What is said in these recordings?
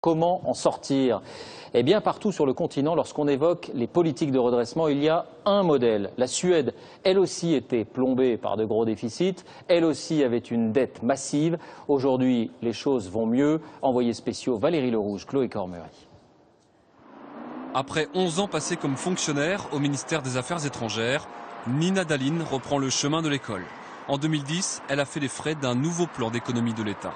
Comment en sortir? Eh bien, partout sur le continent, lorsqu'on évoque les politiques de redressement, il y a un modèle. La Suède, elle aussi, était plombée par de gros déficits. Elle aussi avait une dette massive. Aujourd'hui, les choses vont mieux. Envoyés spéciaux Valérie Lerouge, Chloé Cormery. Après 11 ans passés comme fonctionnaire au ministère des Affaires étrangères, Nina Dahlin reprend le chemin de l'école. En 2010, elle a fait les frais d'un nouveau plan d'économie de l'État.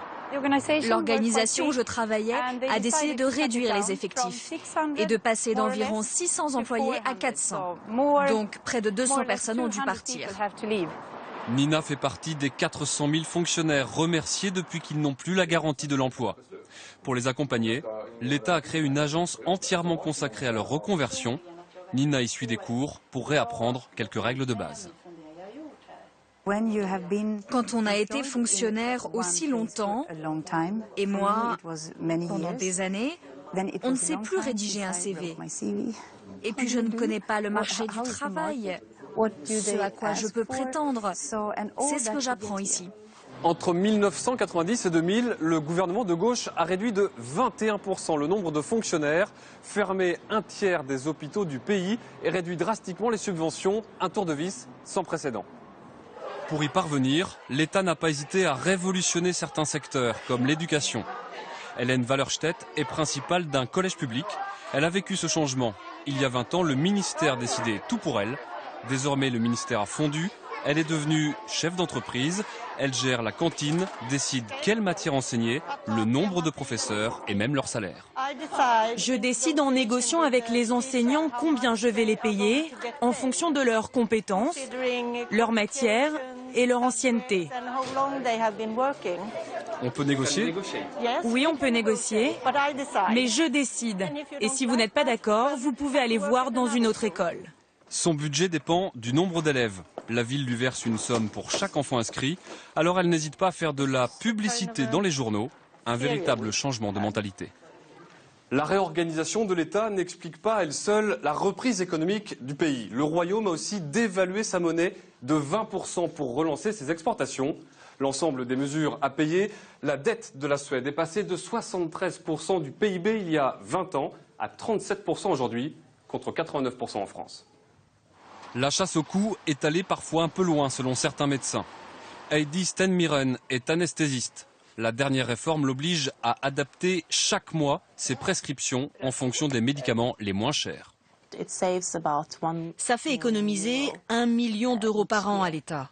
L'organisation où je travaillais a décidé de réduire les effectifs et de passer d'environ 600 employés à 400. Donc près de 200 personnes ont dû partir. Nina fait partie des 400 000 fonctionnaires remerciés depuis qu'ils n'ont plus la garantie de l'emploi. Pour les accompagner, l'État a créé une agence entièrement consacrée à leur reconversion. Nina y suit des cours pour réapprendre quelques règles de base. Quand on a été fonctionnaire aussi longtemps, et moi, pendant des années, on ne sait plus rédiger un CV. Et puis je ne connais pas le marché du travail, ce à quoi je peux prétendre. C'est ce que j'apprends ici. Entre 1990 et 2000, le gouvernement de gauche a réduit de 21% le nombre de fonctionnaires, fermé un tiers des hôpitaux du pays et réduit drastiquement les subventions, un tour de vis sans précédent. Pour y parvenir, l'État n'a pas hésité à révolutionner certains secteurs, comme l'éducation. Hélène Wallerstedt est principale d'un collège public. Elle a vécu ce changement. Il y a 20 ans, le ministère décidait tout pour elle. Désormais, le ministère a fondu. Elle est devenue chef d'entreprise. Elle gère la cantine, décide quelle matière enseigner, le nombre de professeurs et même leur salaire. Je décide en négociant avec les enseignants combien je vais les payer en fonction de leurs compétences, leur matière et leur ancienneté. On peut négocier ? Oui, on peut négocier, mais je décide. Et si vous n'êtes pas d'accord, vous pouvez aller voir dans une autre école. Son budget dépend du nombre d'élèves. La ville lui verse une somme pour chaque enfant inscrit, alors elle n'hésite pas à faire de la publicité dans les journaux, un véritable changement de mentalité. La réorganisation de l'État n'explique pas à elle seule la reprise économique du pays. Le Royaume a aussi dévalué sa monnaie de 20% pour relancer ses exportations. L'ensemble des mesures a payé. La dette de la Suède est passée de 73% du PIB il y a 20 ans à 37% aujourd'hui, contre 89% en France. La chasse au cou est allée parfois un peu loin selon certains médecins. Heidi Stenmiren est anesthésiste. La dernière réforme l'oblige à adapter chaque mois ses prescriptions en fonction des médicaments les moins chers. Ça fait économiser 1 million d'euros par an à l'État.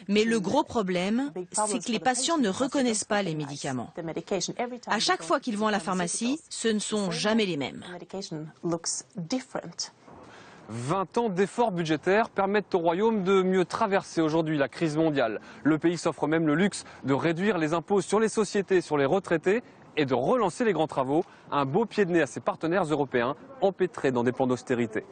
Mais le gros problème, c'est que les patients ne reconnaissent pas les médicaments. À chaque fois qu'ils vont à la pharmacie, ce ne sont jamais les mêmes. 20 ans d'efforts budgétaires permettent au Royaume de mieux traverser aujourd'hui la crise mondiale. Le pays s'offre même le luxe de réduire les impôts sur les sociétés, sur les retraités et de relancer les grands travaux. Un beau pied de nez à ses partenaires européens empêtrés dans des plans d'austérité.